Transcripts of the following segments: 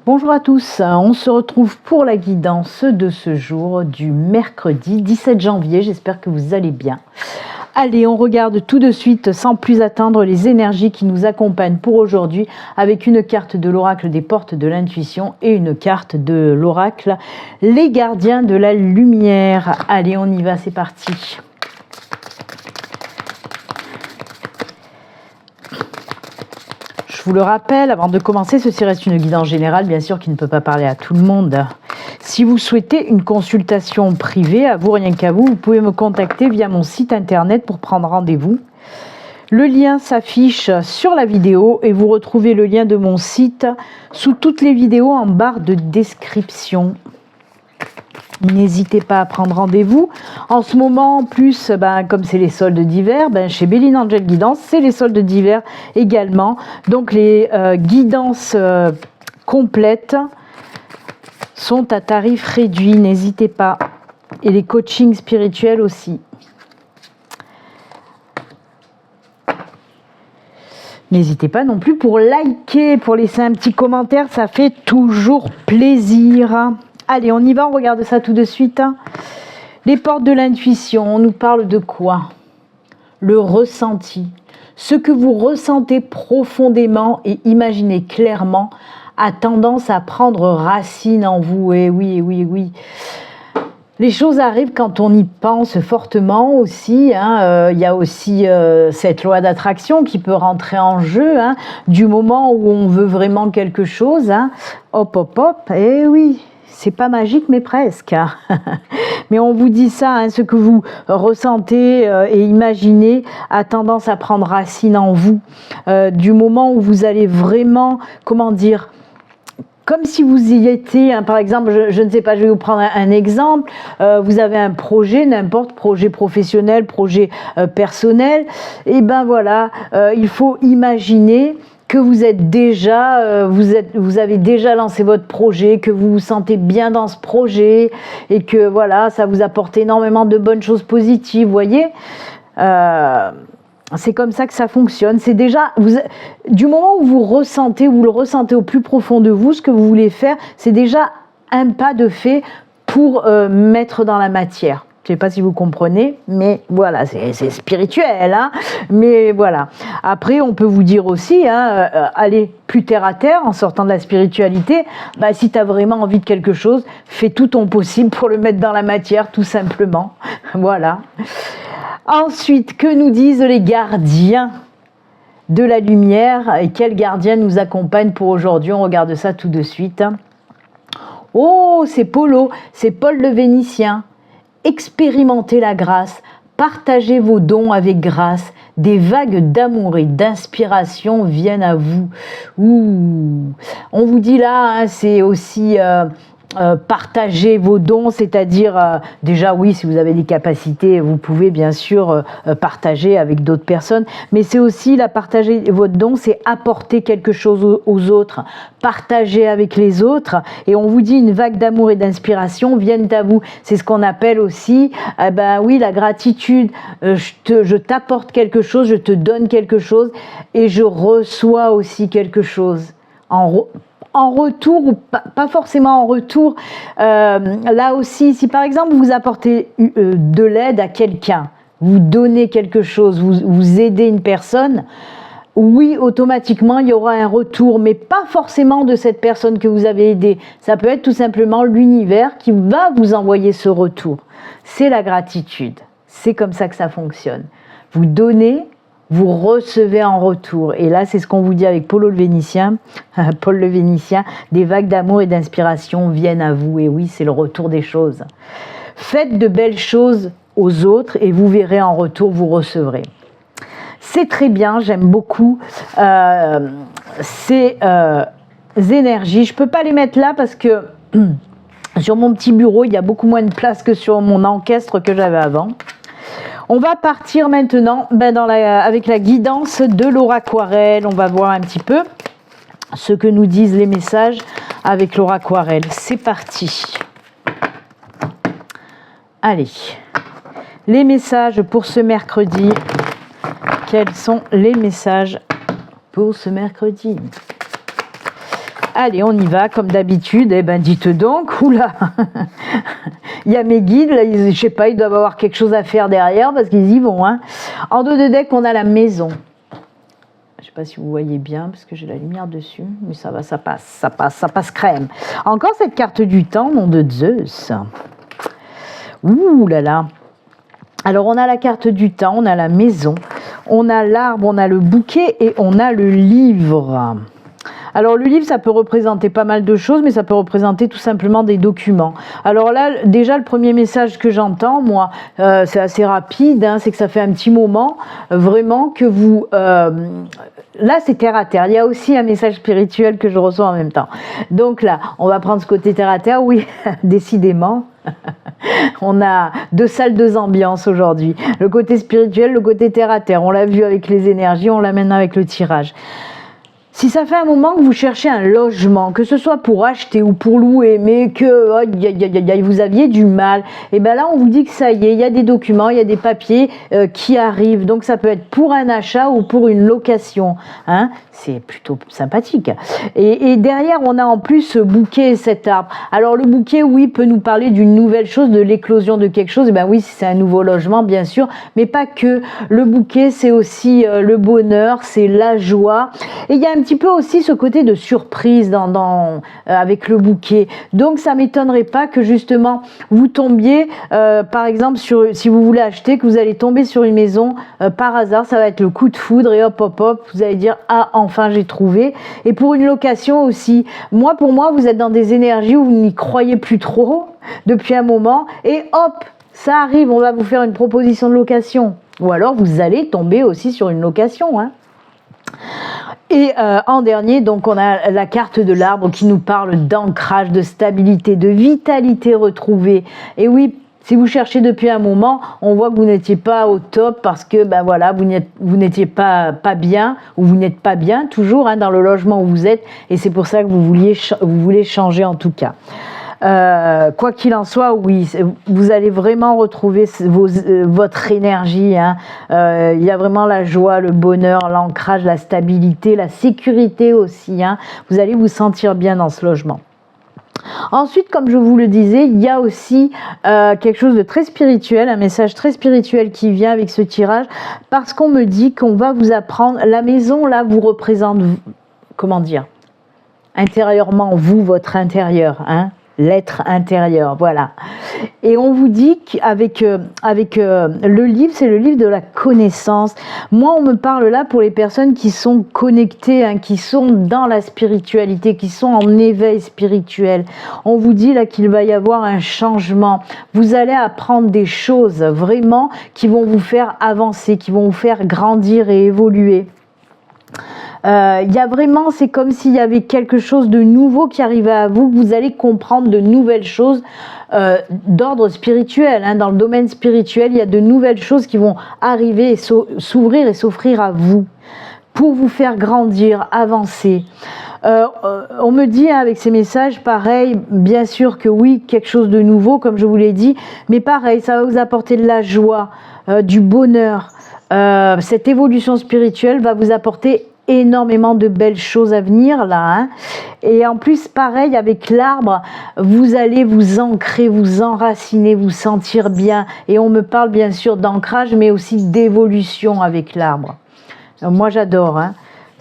Bonjour à tous, on se retrouve pour la guidance de ce jour du mercredi 17 janvier, j'espère que vous allez bien. Allez, on regarde tout de suite sans plus attendre les énergies qui nous accompagnent pour aujourd'hui avec une carte de l'oracle des portes de l'intuition et une carte de l'oracle les gardiens de la lumière. Allez, on y va, c'est parti. Je vous le rappelle, avant de commencer, ceci reste une guidance générale, bien sûr, qui ne peut pas parler à tout le monde. Si vous souhaitez une consultation privée, à vous, rien qu'à vous, vous pouvez me contacter via mon site internet pour prendre rendez-vous. Le lien s'affiche sur la vidéo et vous retrouvez le lien de mon site sous toutes les vidéos en barre de description. N'hésitez pas à prendre rendez-vous. En ce moment, en plus, comme c'est les soldes d'hiver, chez Béline Angel Guidance, c'est les soldes d'hiver également. Donc les guidances complètes sont à tarif réduit. N'hésitez pas. Et les coachings spirituels aussi. N'hésitez pas non plus pour liker, pour laisser un petit commentaire. Ça fait toujours plaisir. Allez, on y va, on regarde ça tout de suite. Les portes de l'intuition, on nous parle de quoi? Le ressenti. Ce que vous ressentez profondément et imaginez clairement a tendance à prendre racine en vous. Et oui, oui, oui. Les choses arrivent quand on y pense fortement aussi. Il y a aussi cette loi d'attraction qui peut rentrer en jeu. Du moment où on veut vraiment quelque chose. Hop, hop, hop. Et oui. C'est pas magique, mais presque. Mais on vous dit ça, ce que vous ressentez et imaginez a tendance à prendre racine en vous. Du moment où vous allez vraiment, comment dire, comme si vous y étiez, par exemple, je ne sais pas, je vais vous prendre un exemple. Vous avez un projet, n'importe, projet professionnel, projet personnel. Et ben voilà, il faut imaginer que vous êtes déjà, vous avez déjà lancé votre projet, que vous vous sentez bien dans ce projet et que voilà, ça vous apporte énormément de bonnes choses positives, vous voyez. C'est comme ça que ça fonctionne. C'est déjà, du moment où vous le ressentez au plus profond de vous, ce que vous voulez faire, c'est déjà un pas de fait pour mettre dans la matière. Je ne sais pas si vous comprenez, mais voilà, c'est spirituel, mais voilà. Après, on peut vous dire aussi, allez plus terre à terre en sortant de la spiritualité. Si tu as vraiment envie de quelque chose, fais tout ton possible pour le mettre dans la matière, tout simplement. Voilà. Ensuite, que nous disent les gardiens de la lumière et quels gardiens nous accompagnent pour aujourd'hui? On regarde ça tout de suite. Oh, c'est Polo, c'est Paul le Vénitien. Expérimentez la grâce, partagez vos dons avec grâce, des vagues d'amour et d'inspiration viennent à vous. Ouh. On vous dit là, c'est aussi partager vos dons, c'est-à-dire déjà oui, si vous avez des capacités, vous pouvez bien sûr partager avec d'autres personnes, mais c'est aussi partager votre don, c'est apporter quelque chose aux autres, partager avec les autres, et on vous dit une vague d'amour et d'inspiration viennent à vous. C'est ce qu'on appelle aussi, oui, la gratitude. Je t'apporte quelque chose, je te donne quelque chose, et je reçois aussi quelque chose en retour ou pas forcément en retour. Là aussi, si par exemple vous apportez de l'aide à quelqu'un, vous donnez quelque chose, vous aidez une personne, oui, automatiquement il y aura un retour, mais pas forcément de cette personne que vous avez aidée. Ça peut être tout simplement l'univers qui va vous envoyer ce retour. C'est la gratitude. C'est comme ça que ça fonctionne. Vous donnez, vous recevez en retour. Et là, c'est ce qu'on vous dit avec Paul le Vénitien, des vagues d'amour et d'inspiration viennent à vous. Et oui, c'est le retour des choses. Faites de belles choses aux autres et vous verrez en retour, vous recevrez. C'est très bien, j'aime beaucoup ces énergies. Je ne peux pas les mettre là parce que sur mon petit bureau, il y a beaucoup moins de place que sur mon encaistre que j'avais avant. On va partir maintenant avec la guidance de l'auraquarelle. On va voir un petit peu ce que nous disent les messages avec l'auraquarelle. C'est parti. Allez, les messages pour ce mercredi. Quels sont les messages pour ce mercredi? Allez, on y va, comme d'habitude. Eh ben, dites donc, oula, il y a mes guides, là, je sais pas, ils doivent avoir quelque chose à faire derrière, parce qu'ils y vont, hein. En dos de deck, on a la maison. Je sais pas si vous voyez bien, parce que j'ai la lumière dessus, mais ça va, ça passe crème. Encore cette carte du temps, nom de Zeus. Ouh là là. Alors, on a la carte du temps, on a la maison, on a l'arbre, on a le bouquet et on a le livre. Alors le livre, ça peut représenter pas mal de choses, mais ça peut représenter tout simplement des documents. Alors là, déjà, le premier message que j'entends, moi, c'est assez rapide, hein, c'est que ça fait un petit moment, vraiment, que vous... là, c'est terre à terre. Il y a aussi un message spirituel que je reçois en même temps. Donc là, on va prendre ce côté terre à terre. Oui, décidément. On a deux salles, deux ambiances aujourd'hui. Le côté spirituel, le côté terre à terre. On l'a vu avec les énergies, on l'amène avec le tirage. Si ça fait un moment que vous cherchez un logement, que ce soit pour acheter ou pour louer, mais que vous aviez du mal, et bien là on vous dit que ça y est, il y a des documents, il y a des papiers qui arrivent. Donc ça peut être pour un achat ou pour une location. Hein, c'est plutôt sympathique. Et derrière on a en plus ce bouquet et cet arbre. Alors le bouquet, oui, peut nous parler d'une nouvelle chose, de l'éclosion de quelque chose. Et ben oui, c'est un nouveau logement bien sûr, mais pas que. Le bouquet, c'est aussi le bonheur, c'est la joie. Et il y a un petit peu aussi ce côté de surprise avec le bouquet. Donc ça m'étonnerait pas que justement vous tombiez par exemple si vous voulez acheter, que vous allez tomber sur une maison par hasard, ça va être le coup de foudre et hop hop hop, vous allez dire ah enfin j'ai trouvé. Et pour une location aussi, pour moi vous êtes dans des énergies où vous n'y croyez plus trop depuis un moment et hop ça arrive, on va vous faire une proposition de location. Ou alors vous allez tomber aussi sur une location, hein. Et en dernier, donc on a la carte de l'arbre qui nous parle d'ancrage, de stabilité, de vitalité retrouvée. Et oui, si vous cherchez depuis un moment, on voit que vous n'étiez pas au top parce que ben voilà, vous n'étiez pas bien ou vous n'êtes pas bien toujours hein, dans le logement où vous êtes. Et c'est pour ça que vous voulez changer en tout cas. Quoi qu'il en soit, oui, vous allez vraiment retrouver votre énergie. Hein. Il y a vraiment la joie, le bonheur, l'ancrage, la stabilité, la sécurité aussi. Hein. Vous allez vous sentir bien dans ce logement. Ensuite, comme je vous le disais, il y a aussi quelque chose de très spirituel, un message très spirituel qui vient avec ce tirage, parce qu'on me dit qu'on va vous apprendre, la maison là vous représente, comment dire, intérieurement, vous, votre intérieur, hein, l'être intérieur, voilà. Et on vous dit qu'avec le livre, c'est le livre de la connaissance. Moi, on me parle là pour les personnes qui sont connectées, hein, qui sont dans la spiritualité, qui sont en éveil spirituel. On vous dit là qu'il va y avoir un changement. Vous allez apprendre des choses vraiment qui vont vous faire avancer, qui vont vous faire grandir et évoluer. Il y a vraiment, c'est comme s'il y avait quelque chose de nouveau qui arrivait à vous, que vous allez comprendre de nouvelles choses d'ordre spirituel. Hein. Dans le domaine spirituel, il y a de nouvelles choses qui vont arriver et s'ouvrir et s'offrir à vous pour vous faire grandir, avancer. On me dit hein, avec ces messages, pareil, bien sûr que oui, quelque chose de nouveau, comme je vous l'ai dit, mais pareil, ça va vous apporter de la joie, du bonheur. Cette évolution spirituelle va vous apporter énormément de belles choses à venir là, hein. Et en plus pareil avec l'arbre, vous allez vous ancrer, vous enraciner, vous sentir bien. Et on me parle bien sûr d'ancrage mais aussi d'évolution avec l'arbre. Moi j'adore, hein.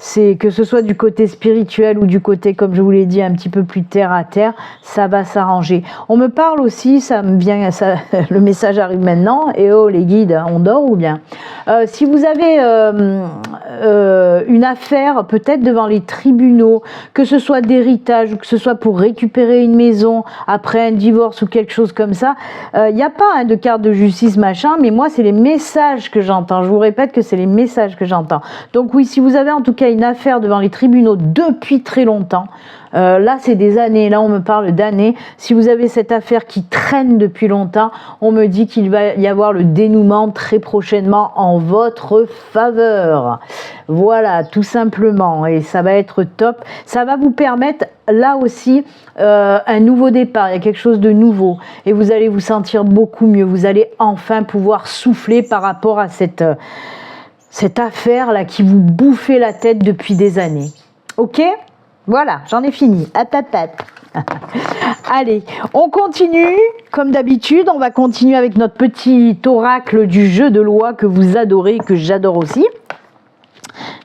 C'est que ce soit du côté spirituel ou du côté, comme je vous l'ai dit, un petit peu plus terre à terre, ça va s'arranger. On me parle aussi, ça me vient, ça, le message arrive maintenant, et oh les guides, on dort ou bien si vous avez une affaire peut-être devant les tribunaux, que ce soit d'héritage ou que ce soit pour récupérer une maison après un divorce ou quelque chose comme ça, il n'y a pas hein, de carte de justice machin, mais moi c'est les messages que j'entends. Je vous répète que c'est les messages que j'entends. Donc oui, si vous avez en tout cas une affaire devant les tribunaux depuis très longtemps, là c'est des années, là on me parle d'années, si vous avez cette affaire qui traîne depuis longtemps, on me dit qu'il va y avoir le dénouement très prochainement en votre faveur. Voilà, tout simplement, et ça va être top. Ça va vous permettre là aussi un nouveau départ, il y a quelque chose de nouveau et vous allez vous sentir beaucoup mieux, vous allez enfin pouvoir souffler par rapport à cette affaire là qui vous bouffait la tête depuis des années. Ok ? Voilà, j'en ai fini. Hop, hop, hop. Allez, on continue. Comme d'habitude, on va continuer avec notre petit oracle du jeu de loi que vous adorez et que j'adore aussi.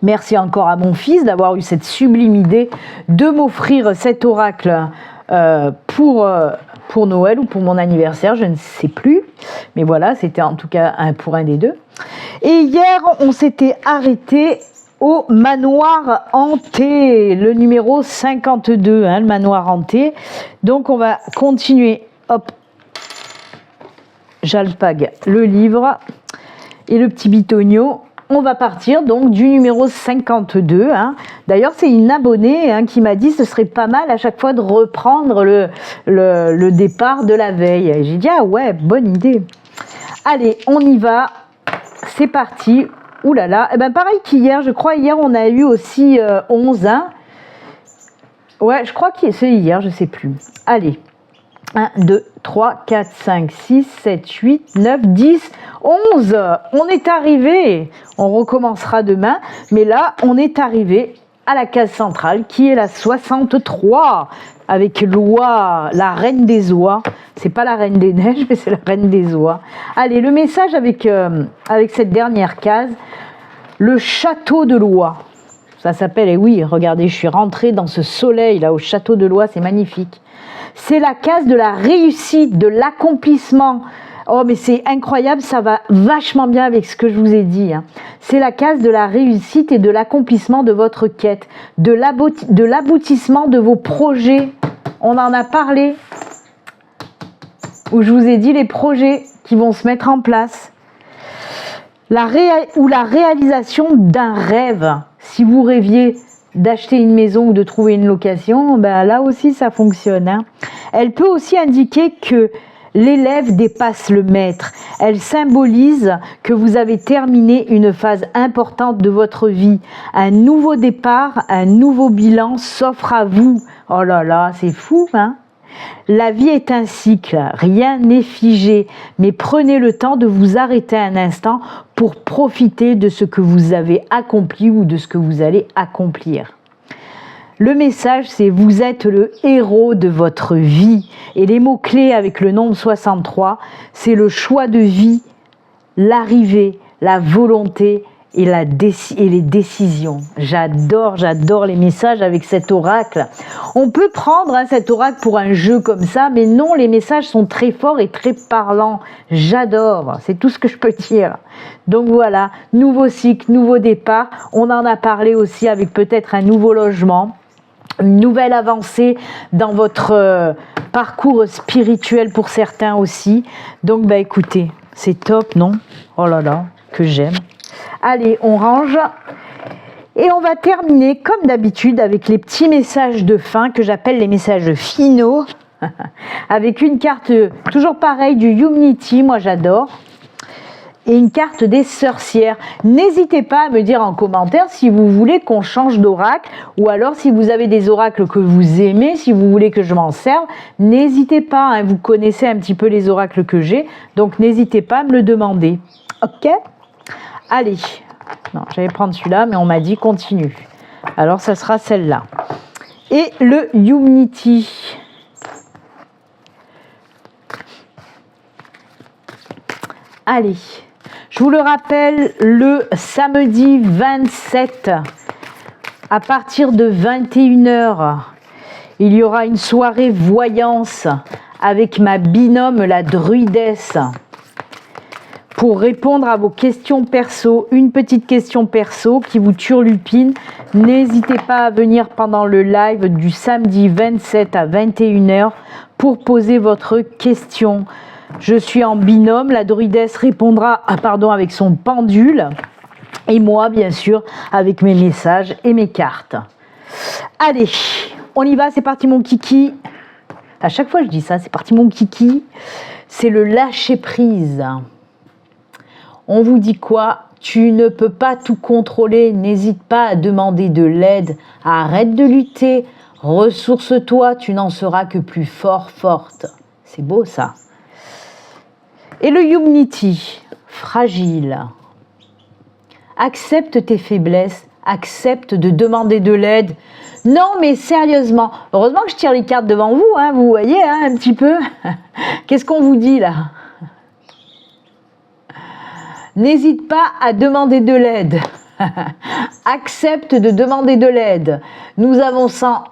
Merci encore à mon fils d'avoir eu cette sublime idée de m'offrir cet oracle pour Noël ou pour mon anniversaire, je ne sais plus. Mais voilà, c'était en tout cas pour un des deux. Et hier, on s'était arrêté au manoir hanté, le numéro 52, le manoir hanté. Donc on va continuer, hop, j'alpague le livre et le petit bitonio. On va partir donc du numéro 52. D'ailleurs, c'est une abonnée qui m'a dit que ce serait pas mal à chaque fois de reprendre le départ de la veille. Et j'ai dit, ah ouais, bonne idée. Allez, on y va. C'est parti. Ouh là là. Et ben pareil qu'hier, je crois, hier, on a eu aussi 11. Ouais, je crois que c'est hier, je sais plus. Allez. 1, 2, 3, 4, 5, 6, 7, 8, 9, 10, 11. On est arrivé. On recommencera demain. Mais là, on est arrivé à la case centrale qui est la 63. Avec l'oie, la reine des oies. C'est pas la reine des neiges, mais c'est la reine des oies. Allez, le message avec cette dernière case. Le château de l'oie. Ça s'appelle, et oui, regardez, je suis rentrée dans ce soleil là au château de l'oie, c'est magnifique. C'est la case de la réussite, de l'accomplissement. Oh, mais c'est incroyable, ça va vachement bien avec ce que je vous ai dit. C'est la case de la réussite et de l'accomplissement de votre quête, de l'aboutissement de vos projets. On en a parlé, où je vous ai dit les projets qui vont se mettre en place. La réalisation d'un rêve. Si vous rêviez d'acheter une maison ou de trouver une location, ben là aussi ça fonctionne. Elle peut aussi indiquer que l'élève dépasse le maître. Elle symbolise que vous avez terminé une phase importante de votre vie. Un nouveau départ, un nouveau bilan s'offre à vous. Oh là là, c'est fou, La vie est un cycle, rien n'est figé, mais prenez le temps de vous arrêter un instant pour profiter de ce que vous avez accompli ou de ce que vous allez accomplir. Le message, c'est vous êtes le héros de votre vie. Et les mots-clés avec le nombre 63, c'est le choix de vie, l'arrivée, la volonté et les décisions. J'adore les messages avec cet oracle. On peut prendre cet oracle pour un jeu comme ça, mais non, les messages sont très forts et très parlants. J'adore, c'est tout ce que je peux dire. Donc voilà, nouveau cycle, nouveau départ. On en a parlé aussi avec peut-être un nouveau logement, une nouvelle avancée dans votre parcours spirituel pour certains aussi. Donc écoutez, c'est top, non? Oh là là, que j'aime. Allez, on range et on va terminer comme d'habitude avec les petits messages de fin que j'appelle les messages finaux avec une carte toujours pareille du Unity, moi j'adore, et une carte des sorcières. N'hésitez pas à me dire en commentaire si vous voulez qu'on change d'oracle ou alors si vous avez des oracles que vous aimez, si vous voulez que je m'en serve, n'hésitez pas, vous connaissez un petit peu les oracles que j'ai, donc n'hésitez pas à me le demander. Ok ? Allez, non, j'allais prendre celui-là, mais on m'a dit continue. Alors, ça sera celle-là. Et le Unity. Allez, je vous le rappelle, le samedi 27, à partir de 21h, il y aura une soirée voyance avec ma binôme, la druidesse. Pour répondre à vos questions perso, une petite question perso qui vous turlupine, n'hésitez pas à venir pendant le live du samedi 27 à 21h pour poser votre question. Je suis en binôme, la druidesse répondra avec son pendule et moi bien sûr avec mes messages et mes cartes. Allez, on y va, c'est parti mon kiki. À chaque fois je dis ça, c'est parti mon kiki. C'est le lâcher prise. On vous dit quoi? Tu ne peux pas tout contrôler, n'hésite pas à demander de l'aide, arrête de lutter, ressource-toi, tu n'en seras que plus fort, forte. C'est beau ça. Et le Unity, fragile. Accepte tes faiblesses, accepte de demander de l'aide. Non, mais sérieusement, heureusement que je tire les cartes devant vous, hein, vous voyez, hein, un petit peu. Qu'est-ce qu'on vous dit là? N'hésite pas à demander de l'aide. Accepte de demander de l'aide. Nous avançons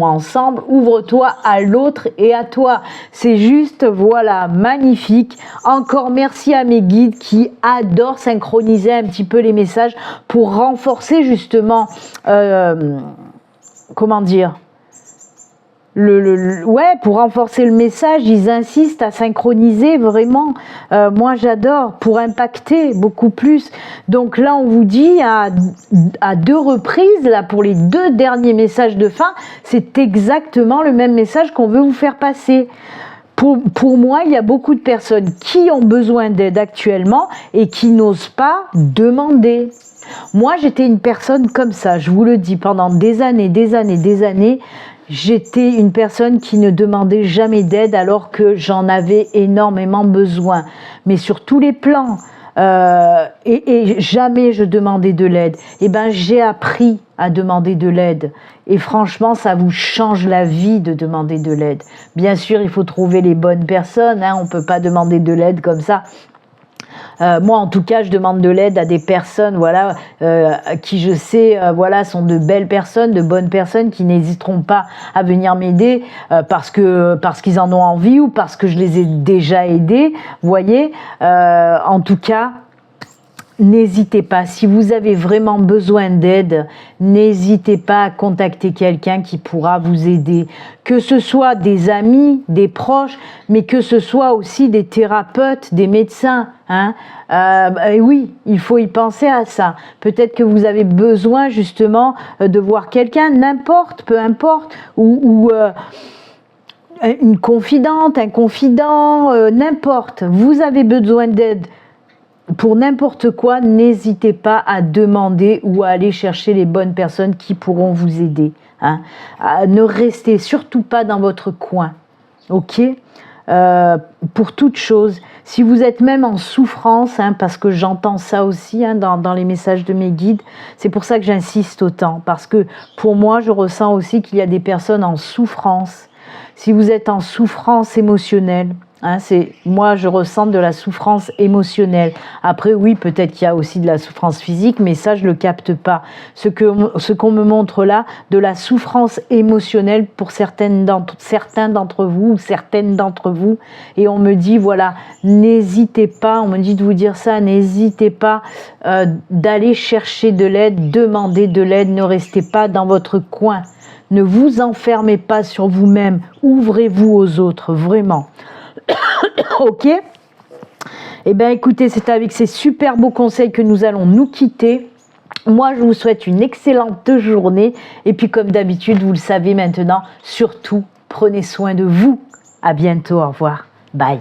ensemble. Ouvre-toi à l'autre et à toi. C'est juste, voilà, magnifique. Encore merci à mes guides qui adorent synchroniser un petit peu les messages pour renforcer justement, comment dire, pour renforcer le message, ils insistent à synchroniser vraiment. Moi, j'adore pour impacter beaucoup plus. Donc là, on vous dit à 2 reprises, là, pour les 2 derniers messages de fin, c'est exactement le même message qu'on veut vous faire passer. Pour moi, il y a beaucoup de personnes qui ont besoin d'aide actuellement et qui n'osent pas demander. Moi, j'étais une personne comme ça, je vous le dis, pendant des années, j'étais une personne qui ne demandait jamais d'aide alors que j'en avais énormément besoin. Mais sur tous les plans, et jamais je demandais de l'aide. Eh bien, j'ai appris à demander de l'aide. Et franchement, ça vous change la vie de demander de l'aide. Bien sûr, il faut trouver les bonnes personnes, hein, on ne peut pas demander de l'aide comme ça. Moi, en tout cas, je demande de l'aide à des personnes, voilà, qui je sais, voilà, sont de belles personnes, de bonnes personnes, qui n'hésiteront pas à venir m'aider parce qu'ils en ont envie ou parce que je les ai déjà aidés. Vous voyez, en tout cas. N'hésitez pas, si vous avez vraiment besoin d'aide, n'hésitez pas à contacter quelqu'un qui pourra vous aider. Que ce soit des amis, des proches, mais que ce soit aussi des thérapeutes, des médecins. Hein. Et oui, il faut y penser à ça. Peut-être que vous avez besoin justement de voir quelqu'un, n'importe, peu importe, ou une confidente, un confident, n'importe. Vous avez besoin d'aide. Pour n'importe quoi, n'hésitez pas à demander ou à aller chercher les bonnes personnes qui pourront vous aider. Hein. Ne restez surtout pas dans votre coin. Ok ? Pour toute chose, si vous êtes même en souffrance, hein, parce que j'entends ça aussi hein, dans les messages de mes guides, c'est pour ça que j'insiste autant, parce que pour moi, je ressens aussi qu'il y a des personnes en souffrance. Si vous êtes en souffrance émotionnelle, hein, moi je ressens de la souffrance émotionnelle. Après oui, peut-être qu'il y a aussi de la souffrance physique, mais ça je le capte pas. Ce qu'on me montre là, de la souffrance émotionnelle pour certains d'entre vous ou certaines d'entre vous, et on me dit voilà, n'hésitez pas, on me dit de vous dire ça, n'hésitez pas d'aller chercher de l'aide, demander de l'aide, ne restez pas dans votre coin. Ne vous enfermez pas sur vous-même, ouvrez-vous aux autres, vraiment. Ok ? Eh bien écoutez, c'est avec ces super beaux conseils que nous allons nous quitter. Moi, je vous souhaite une excellente journée. Et puis comme d'habitude, vous le savez maintenant, surtout, prenez soin de vous. À bientôt, au revoir. Bye.